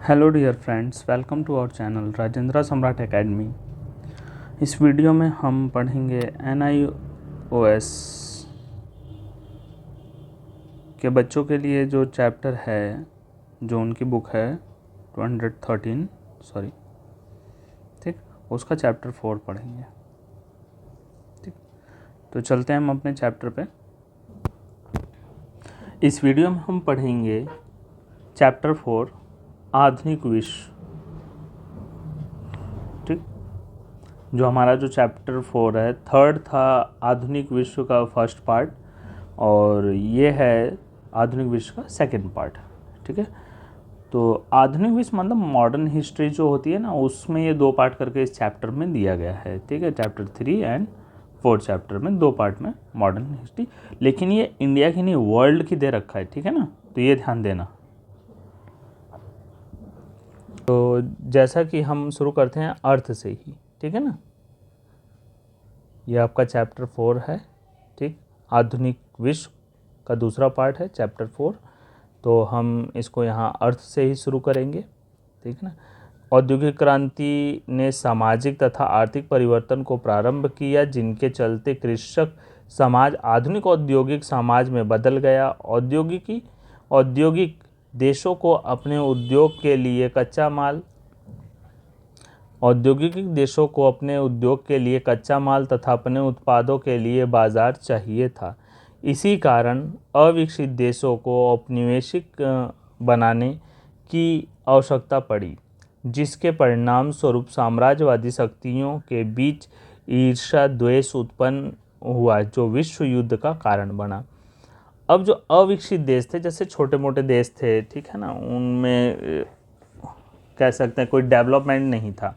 Hello dear friends, welcome to our channel Rajendra Samrat Academy. इस video में हम पढ़ेंगे NIOS के बच्चों के लिए जो चैप्टर है, जो उनकी बुक है 213 सॉरी, ठीक, उसका चैप्टर 4 पढ़ेंगे। ठीक, तो चलते हैं हम अपने चैप्टर पे। इस वीडियो में हम पढ़ेंगे चैप्टर 4 आधुनिक विश्व। ठीक, जो हमारा जो चैप्टर 4 है, थर्ड था आधुनिक विश्व का फर्स्ट पार्ट, और ये है आधुनिक विश्व का सेकंड पार्ट। ठीक है, तो आधुनिक विश्व मतलब मॉडर्न हिस्ट्री जो होती है ना, उसमें ये दो पार्ट करके इस चैप्टर में दिया गया है। ठीक है, चैप्टर 3 एंड 4 चैप्टर में दो पार्ट में मॉडर्न हिस्ट्री, लेकिन ये इंडिया की नहीं वर्ल्ड की दे रखा है। ठीक है ना, तो ये ध्यान देना। तो जैसा कि हम शुरू करते हैं अर्थ से ही। ठीक है ना, ये आपका चैप्टर 4 है। ठीक, आधुनिक विश्व का दूसरा पार्ट है चैप्टर 4। तो हम इसको यहाँ अर्थ से ही शुरू करेंगे। ठीक है ना, औद्योगिक क्रांति ने सामाजिक तथा आर्थिक परिवर्तन को प्रारंभ किया, जिनके चलते कृषक समाज आधुनिक औद्योगिक समाज में बदल गया। औद्योगिक देशों को अपने उद्योग के लिए कच्चा माल तथा अपने उत्पादों के लिए बाजार चाहिए था। इसी कारण अविकसित देशों को औपनिवेशिक बनाने की आवश्यकता पड़ी, जिसके परिणाम स्वरूप साम्राज्यवादी शक्तियों के बीच ईर्ष्या द्वेष उत्पन्न हुआ, जो विश्व युद्ध का कारण बना। अब जो अविकसित देश थे, जैसे छोटे मोटे देश थे, ठीक है ना, उनमें कह सकते हैं कोई डेवलपमेंट नहीं था,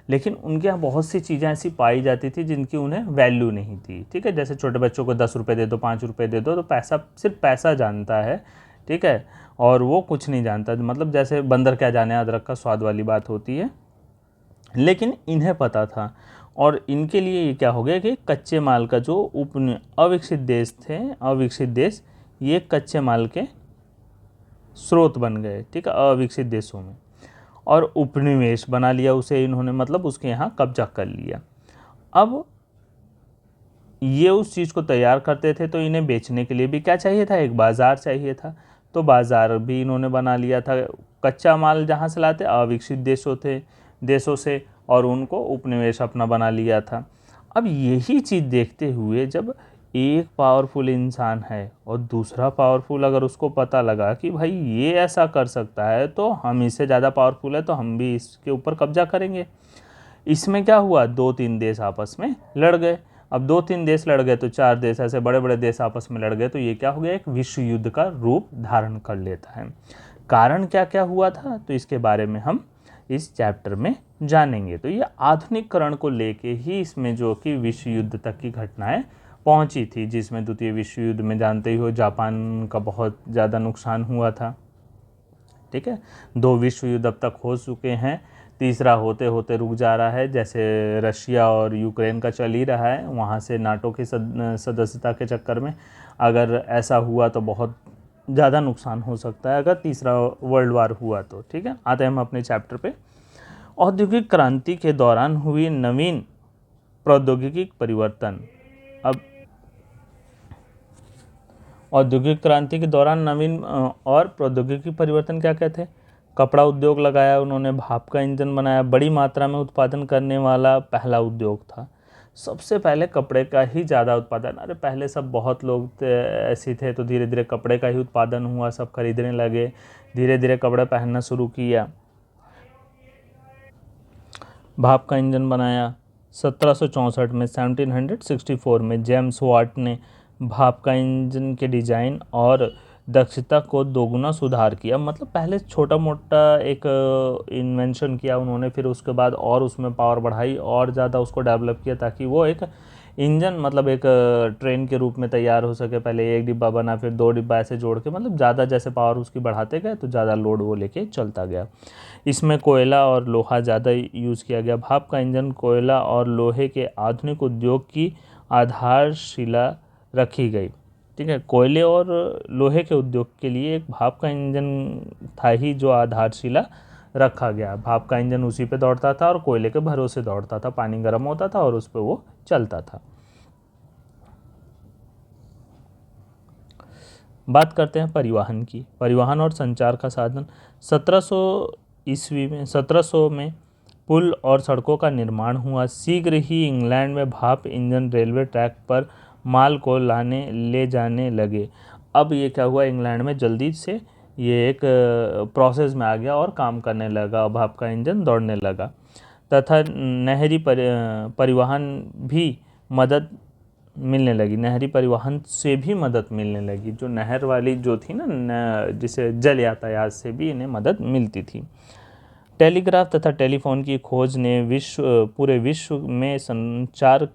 लेकिन उनके यहाँ बहुत सी चीज़ें ऐसी पाई जाती थी जिनकी उन्हें वैल्यू नहीं थी। ठीक है, जैसे छोटे बच्चों को 10 रुपये दे दो, 5 रुपये दे दो, तो पैसा सिर्फ पैसा जानता है। ठीक है, और वो कुछ नहीं जानता, मतलब जैसे बंदर क्या जाने अदरक का स्वाद वाली बात होती है। लेकिन इन्हें पता था, और इनके लिए ये क्या हो गया कि कच्चे माल का जो अविकसित देश ये कच्चे माल के स्रोत बन गए। ठीक है, अविकसित देशों में, और उपनिवेश बना लिया उसे इन्होंने, मतलब उसके यहाँ कब्जा कर लिया। अब ये उस चीज़ को तैयार करते थे, तो इन्हें बेचने के लिए भी क्या चाहिए था, एक बाज़ार चाहिए था। तो बाज़ार भी इन्होंने बना लिया था। कच्चा माल जहाँ से लाते, अविकसित देशों से, और उनको उपनिवेश अपना बना लिया था। अब यही चीज़ देखते हुए, जब एक पावरफुल इंसान है और दूसरा पावरफुल, अगर उसको पता लगा कि भाई ये ऐसा कर सकता है, तो हम इससे ज़्यादा पावरफुल है, तो हम भी इसके ऊपर कब्जा करेंगे। इसमें क्या हुआ, 2-3 देश आपस में लड़ गए। अब 2-3 देश लड़ गए तो 4 देश ऐसे बड़े बड़े देश आपस में लड़ गए, तो ये क्या हो गया, एक विश्व युद्ध का रूप धारण कर लेता है। कारण क्या क्या हुआ था, तो इसके बारे में हम इस चैप्टर में जानेंगे। तो ये आधुनिकीकरण को लेके ही इसमें जो कि विश्व युद्ध तक की घटनाएं पहुंची थी, जिसमें द्वितीय विश्व युद्ध में जानते ही हो जापान का बहुत ज़्यादा नुकसान हुआ था। ठीक है, 2 विश्व युद्ध अब तक हो चुके हैं, तीसरा होते होते रुक जा रहा है, जैसे रशिया और यूक्रेन का चल ही रहा है। वहाँ से नाटो की सदस्यता के चक्कर में अगर ऐसा हुआ तो बहुत ज़्यादा नुकसान हो सकता है, अगर तीसरा वर्ल्ड वार हुआ तो। ठीक है, आते हैं हम अपने चैप्टर पे। औद्योगिक क्रांति के दौरान हुई नवीन प्रौद्योगिकी परिवर्तन। अब औद्योगिक क्रांति के दौरान नवीन और प्रौद्योगिकी परिवर्तन क्या क्या थे, कपड़ा उद्योग लगाया उन्होंने, भाप का इंजन बनाया, बड़ी मात्रा में उत्पादन करने वाला पहला उद्योग था। सबसे पहले कपड़े का ही ज़्यादा उत्पादन, अरे पहले सब बहुत लोग ऐसे थे, तो धीरे धीरे कपड़े का ही उत्पादन हुआ, सब खरीदने लगे, धीरे धीरे कपड़े पहनना शुरू किया। भाप का इंजन बनाया 1764 में, 1764 में जेम्स वाट ने भाप का इंजन के डिज़ाइन और दक्षता को दोगुना सुधार किया। मतलब पहले छोटा मोटा एक इन्वेंशन किया उन्होंने, फिर उसके बाद और उसमें पावर बढ़ाई और ज़्यादा उसको डेवलप किया, ताकि वो एक इंजन, मतलब एक ट्रेन के रूप में तैयार हो सके। पहले एक डिब्बा बना, फिर 2 डिब्बा ऐसे जोड़ के, मतलब ज़्यादा जैसे पावर उसकी बढ़ाते गए तो ज़्यादा लोड वो लेके चलता गया। इसमें कोयला और लोहा ज़्यादा यूज़ किया गया। भाप का इंजन कोयला और लोहे के आधुनिक उद्योग की आधारशिला रखी गई। ठीक है, कोयले और लोहे के उद्योग के लिए एक भाप का इंजन था ही जो आधारशिला रखा गया। भाप का इंजन उसी पे दौड़ता था और कोयले के भरोसे दौड़ता था, पानी गर्म होता था और उस पर वो चलता था। बात करते हैं परिवहन की। परिवहन और संचार का साधन 1700 में पुल और सड़कों का निर्माण हुआ। शीघ्र ही इंग्लैंड में भाप इंजन रेलवे ट्रैक पर माल को ले जाने लगे। अब ये क्या हुआ, इंग्लैंड में जल्दी से ये एक प्रोसेस में आ गया और काम करने लगा, भाप का इंजन दौड़ने लगा। तथा नहरी परिवहन भी मदद मिलने लगी, नहरी परिवहन से भी मदद मिलने लगी। जो नहर वाली जो थी ना, जिसे जल यातायात से भी इन्हें मदद मिलती थी। टेलीग्राफ तथा टेलीफोन की खोज ने पूरे विश्व में संचार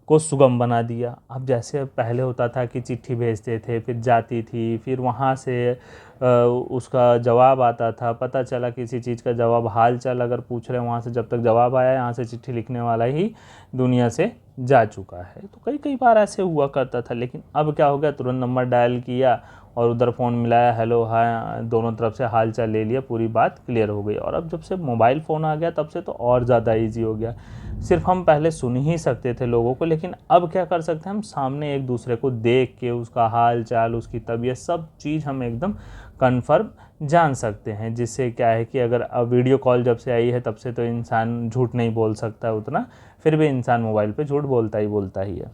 को सुगम बना दिया। अब जैसे पहले होता था कि चिट्ठी भेजते थे, फिर जाती थी, फिर वहाँ से उसका जवाब आता था, पता चला किसी चीज़ का जवाब, हाल चाल अगर पूछ रहे हैं वहाँ से, जब तक जवाब आया यहाँ से चिट्ठी लिखने वाला ही दुनिया से जा चुका है। तो कई बार ऐसे हुआ करता था। लेकिन अब क्या हो गया, तुरंत नंबर डायल किया और उधर फ़ोन मिलाया, हेलो हाय, दोनों तरफ से हाल चाल ले लिया, पूरी बात क्लियर हो गई। और अब जब से मोबाइल फ़ोन आ गया तब से तो और ज़्यादा इजी हो गया। सिर्फ हम पहले सुन ही सकते थे लोगों को, लेकिन अब क्या कर सकते हैं, हम सामने एक दूसरे को देख के उसका हाल चाल, उसकी तबीयत, सब चीज़ हम एकदम कन्फर्म जान सकते हैं। जिससे क्या है कि अगर अब वीडियो कॉल जब से आई है तब से तो इंसान झूठ नहीं बोल सकता उतना, फिर भी इंसान मोबाइल पे झूठ बोलता ही है,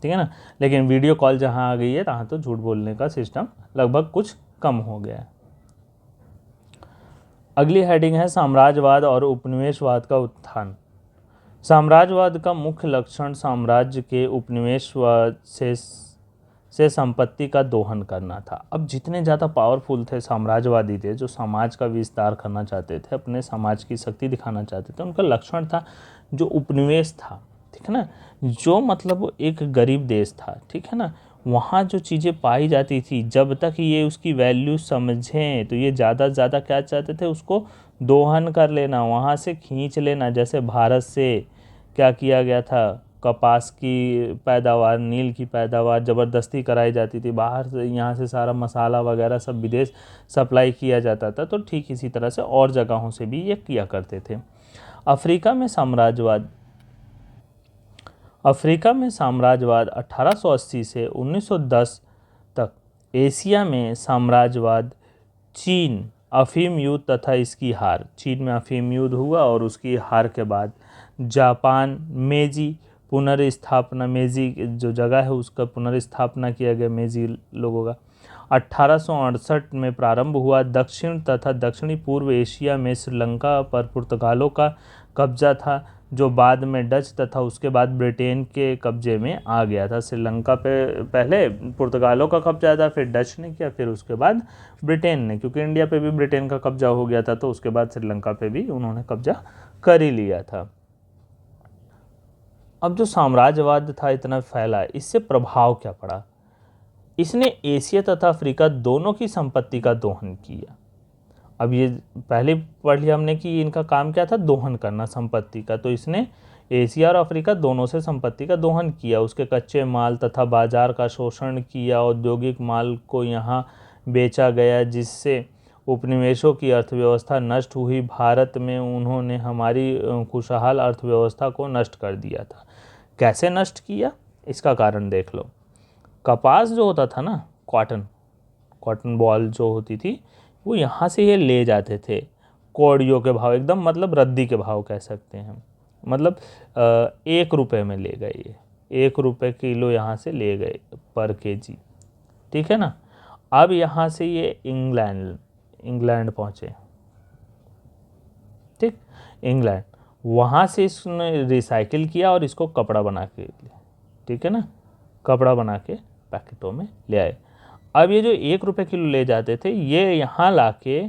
ठीक है ना। लेकिन वीडियो कॉल जहाँ आ गई है तहाँ तो झूठ बोलने का सिस्टम लगभग कुछ कम हो गया है। अगली हेडिंग है साम्राज्यवाद और उपनिवेशवाद का उत्थान। साम्राज्यवाद का मुख्य लक्षण साम्राज्य के उपनिवेशवाद से संपत्ति का दोहन करना था। अब जितने ज़्यादा पावरफुल थे साम्राज्यवादी थे, जो समाज का विस्तार करना चाहते थे, अपने समाज की शक्ति दिखाना चाहते थे, उनका लक्षण था जो उपनिवेश था, ठीक है ना, जो मतलब एक गरीब देश था, ठीक है ना, वहाँ जो चीज़ें पाई जाती थी, जब तक ये उसकी वैल्यू समझें तो ये ज़्यादा से ज़्यादा क्या चाहते थे, उसको दोहन कर लेना, वहाँ से खींच लेना। जैसे भारत से क्या किया गया था, कपास की पैदावार, नील की पैदावार ज़बरदस्ती कराई जाती थी, बाहर से यहाँ से सारा मसाला वगैरह सब विदेश सप्लाई किया जाता था। तो ठीक इसी तरह से और जगहों से भी ये किया करते थे। अफ्रीका में साम्राज्यवाद 1880 से 1910 तक। एशिया में साम्राज्यवाद, चीन, अफीम युद्ध तथा इसकी हार। चीन में अफीम युद्ध हुआ और उसकी हार के बाद जापान, मेजी पुनर्स्थापना, मेजी जो जगह है उसका पुनर्स्थापना किया गया मेजी लोगों का 1868 में प्रारंभ हुआ। दक्षिण तथा दक्षिणी पूर्व एशिया में श्रीलंका पर पुर्तगालों का कब्जा था, जो बाद में डच तथा उसके बाद ब्रिटेन के कब्जे में आ गया था। श्रीलंका पे पहले पुर्तगालों का कब्जा था, फिर डच ने किया, फिर उसके बाद ब्रिटेन ने, क्योंकि इंडिया पे भी ब्रिटेन का कब्जा हो गया था तो उसके बाद श्रीलंका पे भी उन्होंने कब्जा कर ही लिया था। अब जो साम्राज्यवाद था इतना फैला, इससे प्रभाव क्या पड़ा, इसने एशिया तथा अफ्रीका दोनों की संपत्ति का दोहन किया। अब ये पहले पढ़ लिया हमने कि इनका काम क्या था, दोहन करना संपत्ति का। तो इसने एशिया और अफ्रीका दोनों से संपत्ति का दोहन किया, उसके कच्चे माल तथा बाजार का शोषण किया, औद्योगिक माल को यहाँ बेचा गया, जिससे उपनिवेशों की अर्थव्यवस्था नष्ट हुई। भारत में उन्होंने हमारी खुशहाल अर्थव्यवस्था को नष्ट कर दिया था। कैसे नष्ट किया, इसका कारण देख लो। कपास जो होता था ना, कॉटन बॉल जो होती थी, वो यहाँ से ये ले जाते थे कौड़ियों के भाव, एकदम मतलब रद्दी के भाव कह सकते हैं, मतलब 1 रुपये में ले गए, ये 1 रुपये किलो यहाँ से ले गए पर केजी, ठीक है ना। अब यहाँ से ये इंग्लैंड पहुँचे, ठीक, इंग्लैंड, वहाँ से इसने रिसाइकिल किया और इसको कपड़ा बना के, ठीक है ना, कपड़ा बना के पैकेटों में ले आए। अब ये जो 1 रुपये किलो ले जाते थे, ये यहाँ लाके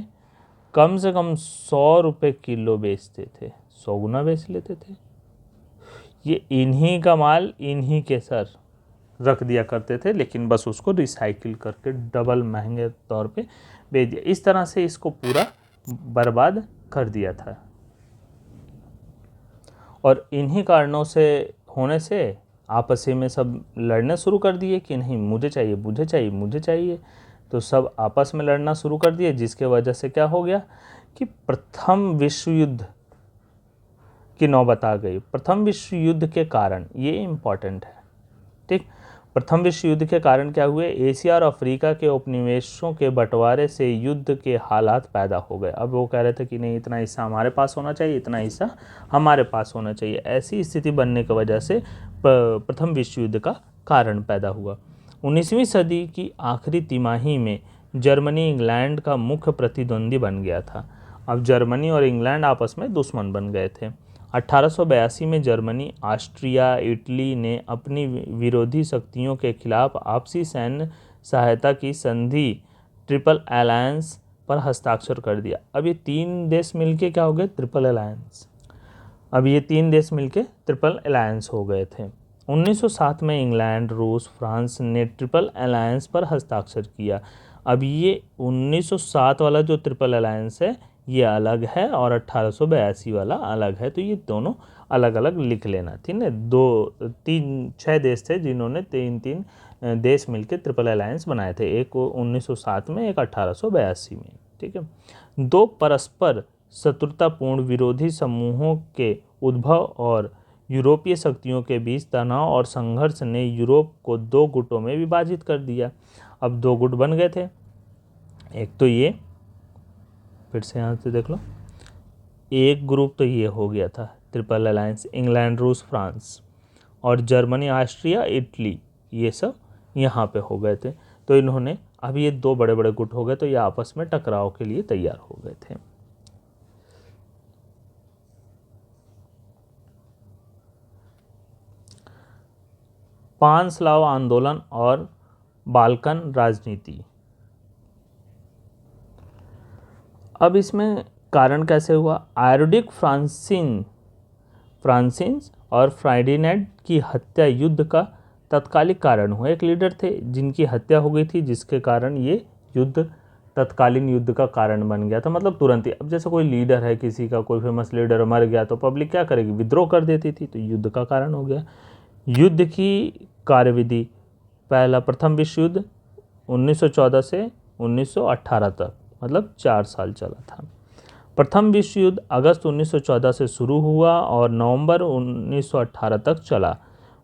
कम से कम 100 रुपये किलो बेचते थे, 100 गुना बेच लेते थे। ये इन्हीं का माल इन्हीं के सर रख दिया करते थे, लेकिन बस उसको रिसाइकिल करके डबल महंगे तौर पे बेच दिया। इस तरह से इसको पूरा बर्बाद कर दिया था। और इन्हीं कारणों से होने से आपस में सब लड़ने शुरू कर दिए कि नहीं, मुझे चाहिए, मुझे चाहिए, मुझे चाहिए। तो सब आपस में लड़ना शुरू कर दिए, जिसके वजह से क्या हो गया कि प्रथम विश्व युद्ध की नौबत आ गई। प्रथम विश्व युद्ध के कारण, ये इम्पॉर्टेंट है, ठीक, प्रथम विश्व युद्ध के कारण क्या हुए, एशिया और अफ्रीका के उपनिवेशों के बंटवारे से युद्ध के हालात पैदा हो गए। अब वो कह रहे थे कि नहीं, इतना हिस्सा हमारे पास होना चाहिए, इतना हिस्सा हमारे पास होना चाहिए। ऐसी स्थिति बनने की वजह से प्रथम विश्व युद्ध का कारण पैदा हुआ। 19वीं सदी की आखिरी तिमाही में जर्मनी इंग्लैंड का मुख्य प्रतिद्वंदी बन गया था। अब जर्मनी और इंग्लैंड आपस में दुश्मन बन गए थे। 1882 में जर्मनी, ऑस्ट्रिया, इटली ने अपनी विरोधी शक्तियों के खिलाफ आपसी सैन्य सहायता की संधि ट्रिपल अलायंस पर हस्ताक्षर कर दिया। अब ये तीन देश मिलके क्या हो गए, ट्रिपल अलायंस। अब ये तीन देश मिलके ट्रिपल अलायंस हो गए थे। 1907 में इंग्लैंड, रूस, फ्रांस ने ट्रिपल अलायंस पर हस्ताक्षर किया। अब ये 1907 वाला जो ट्रिपल अलायंस है ये अलग है और 1882 वाला अलग है, तो ये दोनों अलग अलग लिख लेना, ठीक है। 6 देश थे जिन्होंने तीन देश मिलकर ट्रिपल अलायंस बनाए थे, एक 1907 में, एक 1882 में, ठीक है। दो परस्पर शत्रुतापूर्ण विरोधी समूहों के उद्भव और यूरोपीय शक्तियों के बीच तनाव और संघर्ष ने यूरोप को दो गुटों में विभाजित कर दिया। अब दो गुट बन गए थे, एक तो ये, फिर से यहाँ से देख लो, एक ग्रुप तो ये हो गया था ट्रिपल अलायंस, इंग्लैंड, रूस, फ्रांस, और जर्मनी, ऑस्ट्रिया, इटली, ये सब यहाँ पे हो गए थे। तो इन्होंने, अब ये दो बड़े बड़े गुट हो गए, तो ये आपस में टकराव के लिए तैयार हो गए थे। पानस्लाव आंदोलन और बाल्कन राजनीति। अब इसमें कारण कैसे हुआ, आयोडिक फ्रांसिन्स और फ्राइडिनेट की हत्या युद्ध का तत्कालिक कारण हुआ। एक लीडर थे जिनकी हत्या हो गई थी, जिसके कारण ये युद्ध तत्कालीन युद्ध का कारण बन गया था, मतलब तुरंत ही। अब जैसे कोई लीडर है किसी का, कोई फेमस लीडर मर गया तो पब्लिक क्या करेगी, विद्रोह कर देती थी, तो युद्ध का कारण हो गया। युद्ध की कार्यविधि, पहला प्रथम विश्व युद्ध 1914 से 1918 तक, मतलब 4 साल चला था। प्रथम विश्व युद्ध अगस्त 1914 से शुरू हुआ और नवंबर 1918 तक चला।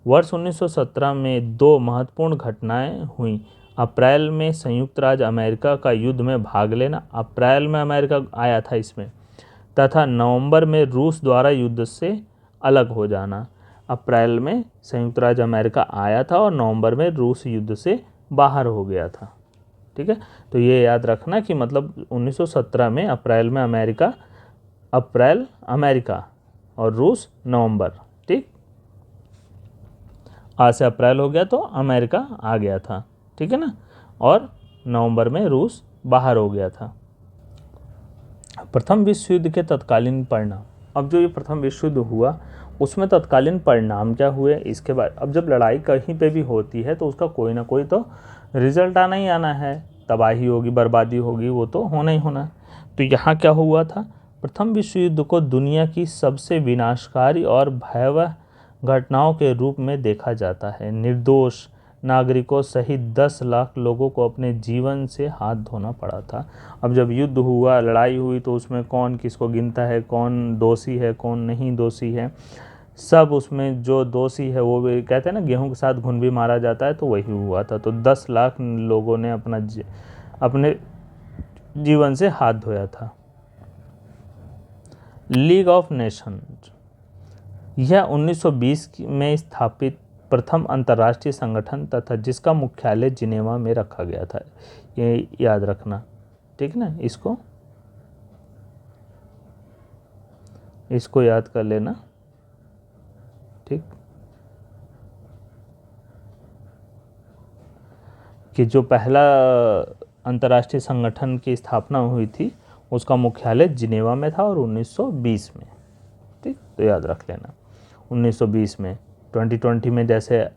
वर्ष 1917 में दो महत्वपूर्ण घटनाएं हुई। अप्रैल में संयुक्त राज्य अमेरिका का युद्ध में भाग लेना, अप्रैल में अमेरिका आया था इसमें, तथा नवंबर में रूस द्वारा युद्ध से अलग हो जाना। अप्रैल में संयुक्त राज्य अमेरिका आया था और नवंबर में रूस युद्ध से बाहर हो गया था, ठीक है। तो ये याद रखना कि मतलब 1917 में अप्रैल में अमेरिका और रूस नवंबर, ठीक, आज से अप्रैल हो गया तो अमेरिका आ गया था, ठीक है ना, और नवंबर में रूस बाहर हो गया था। प्रथम विश्व युद्ध के तत्कालीन परिणाम। अब जो ये प्रथम विश्व युद्ध हुआ उसमें तत्कालीन परिणाम क्या हुए, इसके बाद अब जब लड़ाई कहीं पे भी होती है तो उसका कोई ना कोई तो रिजल्ट आना ही आना है, तबाही होगी, बर्बादी होगी, वो तो होना ही होना। तो यहाँ क्या हुआ था, प्रथम विश्व युद्ध को दुनिया की सबसे विनाशकारी और भयावह घटनाओं के रूप में देखा जाता है। निर्दोष नागरिकों सहित 10 लाख लोगों को अपने जीवन से हाथ धोना पड़ा था। अब जब युद्ध हुआ, लड़ाई हुई, तो उसमें कौन किसको गिनता है, कौन दोषी है, कौन नहीं दोषी है, सब उसमें जो दोषी है वो भी, कहते हैं ना गेहूं के साथ घुन भी मारा जाता है, तो वही हुआ था। तो 10 लाख लोगों ने अपने जीवन से हाथ धोया था। लीग ऑफ नेशंस, यह 1920 में स्थापित प्रथम अंतर्राष्ट्रीय संगठन तथा जिसका मुख्यालय जिनेवा में रखा गया था, ये याद रखना, ठीक ना, इसको याद कर लेना, ठीक, कि जो पहला अंतर्राष्ट्रीय संगठन की स्थापना हुई थी उसका मुख्यालय जिनेवा में था और 1920 में, ठीक, तो याद रख लेना 1920 में। 2020 में जैसे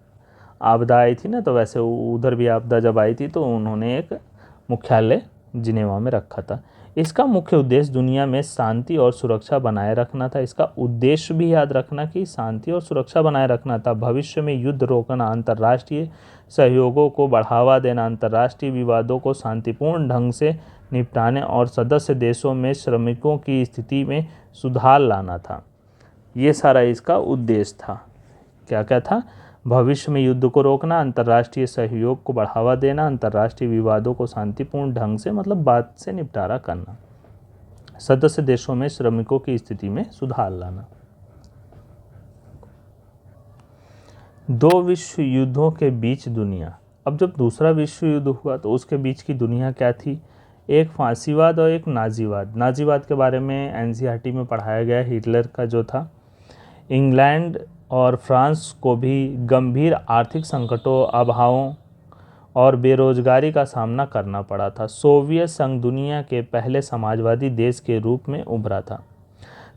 आपदा आई थी ना, तो वैसे उधर भी आपदा जब आई थी तो उन्होंने एक मुख्यालय जिनेवा में रखा था। इसका मुख्य उद्देश्य दुनिया में शांति और सुरक्षा बनाए रखना था। इसका उद्देश्य भी याद रखना कि शांति और सुरक्षा बनाए रखना था, भविष्य में युद्ध रोकना, अंतर्राष्ट्रीय सहयोगों को बढ़ावा देना, अंतर्राष्ट्रीय विवादों को शांतिपूर्ण ढंग से निपटाने और सदस्य देशों में श्रमिकों की स्थिति में सुधार लाना था। ये सारा इसका उद्देश्य था। क्या क्या था? भविष्य में युद्ध को रोकना, अंतर्राष्ट्रीय सहयोग को बढ़ावा देना, अंतर्राष्ट्रीय विवादों को शांतिपूर्ण ढंग से मतलब बात से निपटारा करना, सदस्य देशों में श्रमिकों की स्थिति में सुधार लाना। दो विश्व युद्धों के बीच दुनिया। अब जब दूसरा विश्व युद्ध हुआ तो उसके बीच की दुनिया क्या थी? एक फांसीवाद और एक नाजीवाद। नाजीवाद के बारे में एनसीईआरटी में पढ़ाया गया। हिटलर का जो था, इंग्लैंड और फ्रांस को भी गंभीर आर्थिक संकटों, अभावों और बेरोजगारी का सामना करना पड़ा था। सोवियत संघ दुनिया के पहले समाजवादी देश के रूप में उभरा था।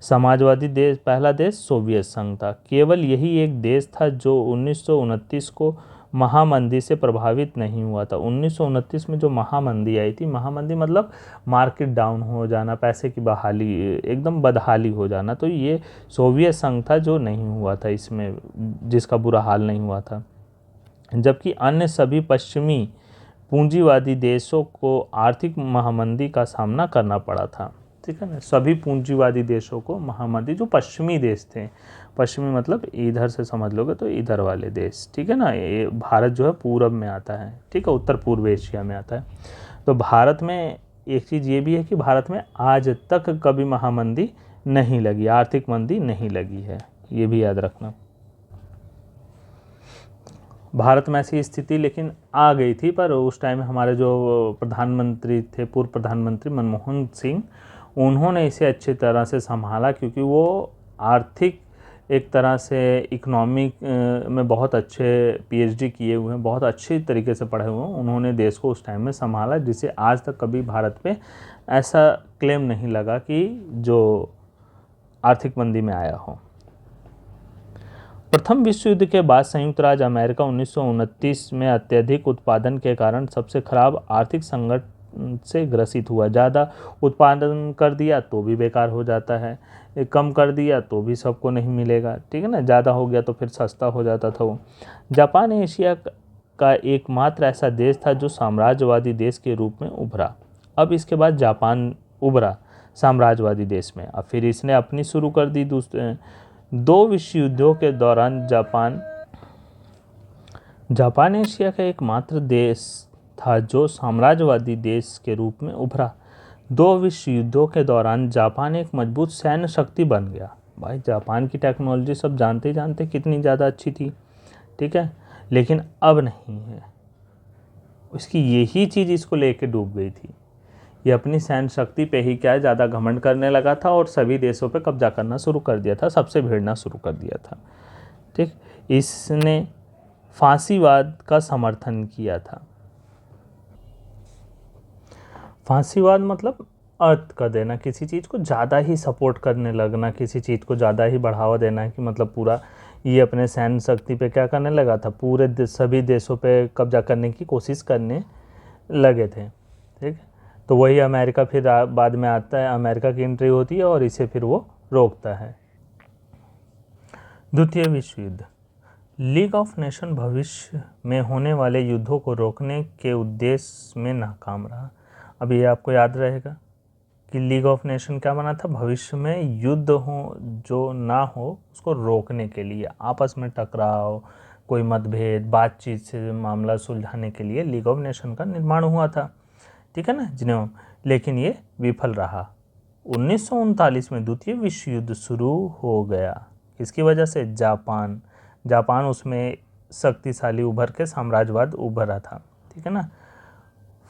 समाजवादी देश, पहला देश सोवियत संघ था। केवल यही एक देश था जो 1929 को महामंदी से प्रभावित नहीं हुआ था। 1929 में जो महामंदी आई थी, महामंदी मतलब मार्केट डाउन हो जाना, पैसे की बहाली, एकदम बदहाली हो जाना, तो ये सोवियत संघ था जो नहीं हुआ था इसमें, जिसका बुरा हाल नहीं हुआ था। जबकि अन्य सभी पश्चिमी पूंजीवादी देशों को आर्थिक महामंदी का सामना करना पड़ा था। ठीक है ना, सभी पूंजीवादी देशों को महामंदी, जो पश्चिमी देश थे, पश्चिमी मतलब इधर से समझ लोगे तो इधर वाले देश, ठीक है ना, ये भारत जो है पूरब में आता है, ठीक है, उत्तर पूर्व एशिया में आता है। तो भारत में एक चीज़ ये भी है कि भारत में आज तक कभी महामंदी नहीं लगी, आर्थिक मंदी नहीं लगी है, ये भी याद रखना। भारत में ऐसी स्थिति लेकिन आ गई थी, पर उस टाइम हमारे जो प्रधानमंत्री थे, पूर्व प्रधानमंत्री मनमोहन सिंह, उन्होंने इसे अच्छी तरह से संभाला, क्योंकि वो आर्थिक एक तरह से इकोनॉमिक में बहुत अच्छे पीएचडी किए हुए हैं, बहुत अच्छी तरीके से पढ़े हुए हैं। उन्होंने देश को उस टाइम में संभाला, जिसे आज तक कभी भारत पे ऐसा क्लेम नहीं लगा कि जो आर्थिक मंदी में आया हो। प्रथम विश्व युद्ध के बाद संयुक्त राज्य अमेरिका 1929 में अत्यधिक उत्पादन के कारण सबसे खराब आर्थिक संकट से ग्रसित हुआ। ज़्यादा उत्पादन कर दिया तो भी बेकार हो जाता है, कम कर दिया तो भी सबको नहीं मिलेगा, ठीक है ना, ज़्यादा हो गया तो फिर सस्ता हो जाता था वो। जापान एशिया का एकमात्र ऐसा देश था जो साम्राज्यवादी देश के रूप में उभरा। अब इसके बाद जापान उभरा साम्राज्यवादी देश में। अब फिर इसने अपनी शुरू कर दी दूसरे दो विश्व युद्धों के दौरान जापान एशिया का एकमात्र देश था जो साम्राज्यवादी देश के रूप में उभरा। दो विश्व युद्धों के दौरान जापान एक मजबूत सैन्य शक्ति बन गया। भाई जापान की टेक्नोलॉजी सब जानते जानते कितनी ज़्यादा अच्छी थी, ठीक है, लेकिन अब नहीं है। उसकी यही चीज़ इसको लेके डूब गई थी। ये अपनी सैन्य शक्ति पे ही क्या है ज़्यादा घमंड करने लगा था और सभी देशों पे कब्जा करना शुरू कर दिया था, सबसे भिड़ना शुरू कर दिया था, ठीक। इसने फांसीवाद का समर्थन किया था। फांसीवाद मतलब अर्थ कर देना, किसी चीज़ को ज़्यादा ही सपोर्ट करने लगना, किसी चीज़ को ज़्यादा ही बढ़ावा देना है कि मतलब पूरा ये अपने सैन्य शक्ति पे क्या करने लगा था, पूरे सभी देशों पे कब्जा करने की कोशिश करने लगे थे, ठीक। तो वही अमेरिका फिर बाद में आता है, अमेरिका की एंट्री होती है और इसे फिर वो रोकता है। द्वितीय विश्व युद्ध। लीग ऑफ नेशन भविष्य में होने वाले युद्धों को रोकने के उद्देश्य में नाकाम रहा। अब ये आपको याद रहेगा कि लीग ऑफ नेशन क्या बना था, भविष्य में युद्ध हो जो ना हो उसको रोकने के लिए, आपस में टकराव, कोई मतभेद, बातचीत से मामला सुलझाने के लिए लीग ऑफ नेशन का निर्माण हुआ था, ठीक है ना जिन्हें, लेकिन ये विफल रहा। 1939 में द्वितीय विश्व युद्ध शुरू हो गया। किसकी वजह से? जापान उसमें शक्तिशाली उभर के साम्राज्यवाद उभरा था, ठीक है ना।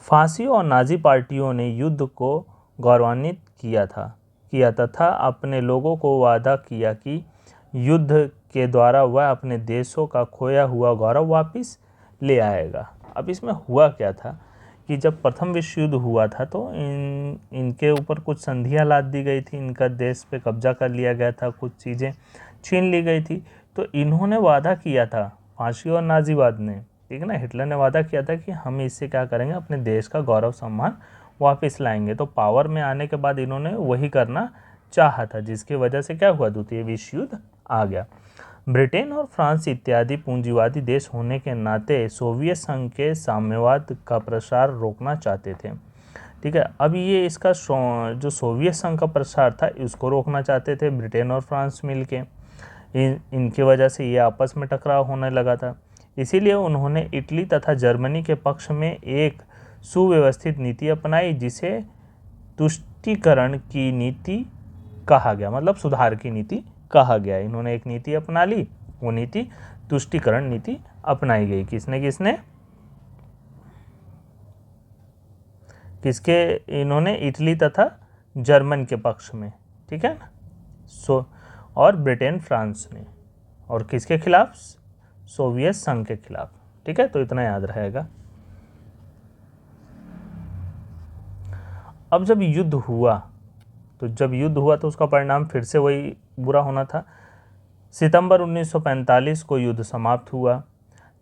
फांसी और नाजी पार्टियों ने युद्ध को गौरवान्वित किया तथा अपने लोगों को वादा किया कि युद्ध के द्वारा वह अपने देशों का खोया हुआ गौरव वापस ले आएगा। अब इसमें हुआ क्या था कि जब प्रथम विश्व युद्ध हुआ था तो इनके ऊपर कुछ संधियां लाद दी गई थी, इनका देश पे कब्जा कर लिया गया था, कुछ चीज़ें छीन ली गई थी। तो इन्होंने वादा किया था, फांसी और नाजीवाद ने, ठीक है ना, हिटलर ने वादा किया था कि हम इससे क्या करेंगे, अपने देश का गौरव सम्मान वापस लाएंगे। तो पावर में आने के बाद इन्होंने वही करना चाहा था, जिसकी वजह से क्या हुआ, द्वितीय विश्व युद्ध आ गया। ब्रिटेन और फ्रांस इत्यादि पूंजीवादी देश होने के नाते सोवियत संघ के साम्यवाद का प्रसार रोकना चाहते थे। ठीक है, अब ये इसका जो सोवियत संघ का प्रसार था इसको रोकना चाहते थे ब्रिटेन और फ्रांस मिलके। इनकी वजह से ये आपस में टकराव होने लगा था। इसीलिए उन्होंने इटली तथा जर्मनी के पक्ष में एक सुव्यवस्थित नीति अपनाई, जिसे तुष्टीकरण की नीति कहा गया, मतलब सुधार की नीति कहा गया। इन्होंने एक नीति अपना ली, वो नीति तुष्टीकरण नीति अपनाई गई। किसके इन्होंने इटली तथा जर्मन के पक्ष में, ठीक है ना, और ब्रिटेन फ्रांस ने, और किसके खिलाफ, सोवियत संघ के खिलाफ। ठीक है, तो इतना याद रहेगा। अब जब युद्ध हुआ तो उसका परिणाम फिर से वही बुरा होना था। सितंबर 1945 को युद्ध समाप्त हुआ।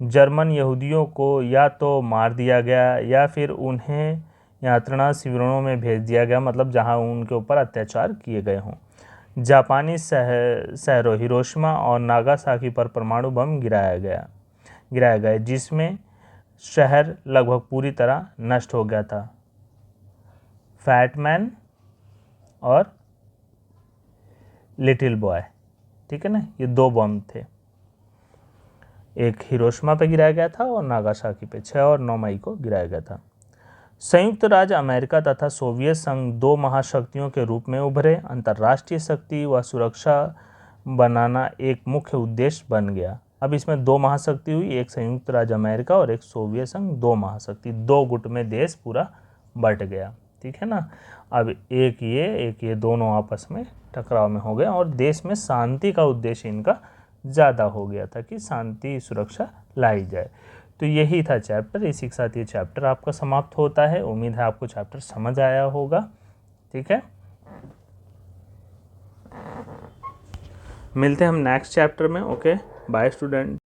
जर्मन यहूदियों को या तो मार दिया गया या फिर उन्हें यात्रा शिविरों में भेज दिया गया, मतलब जहां उनके ऊपर अत्याचार किए गए हों। जापानी शहरों हिरोशिमा और नागासाकी पर परमाणु बम गिराया गया, जिसमें शहर लगभग पूरी तरह नष्ट हो गया था। फैटमैन और लिटिल बॉय, ठीक है ना, ये 2 बम थे। एक हिरोशिमा पे गिराया गया था और नागासाकी पे 6 और 9 मई को गिराया गया था। संयुक्त राज्य अमेरिका तथा सोवियत संघ 2 महाशक्तियों के रूप में उभरे। अंतर्राष्ट्रीय शक्ति व सुरक्षा बनाना एक मुख्य उद्देश्य बन गया। अब इसमें 2 महाशक्ति हुई, एक संयुक्त राज्य अमेरिका और एक सोवियत संघ, 2 महाशक्ति, 2 गुट में देश पूरा बट गया। ठीक है ना, अब एक ये दोनों आपस में टकराव में हो गए और देश में शांति का उद्देश्य इनका ज़्यादा हो गया था कि शांति सुरक्षा लाई जाए। तो यही था चैप्टर। इसी के साथ ये चैप्टर आपका समाप्त होता है। उम्मीद है आपको चैप्टर समझ आया होगा। ठीक है, मिलते हैं हम नेक्स्ट चैप्टर में। Okay, bye student.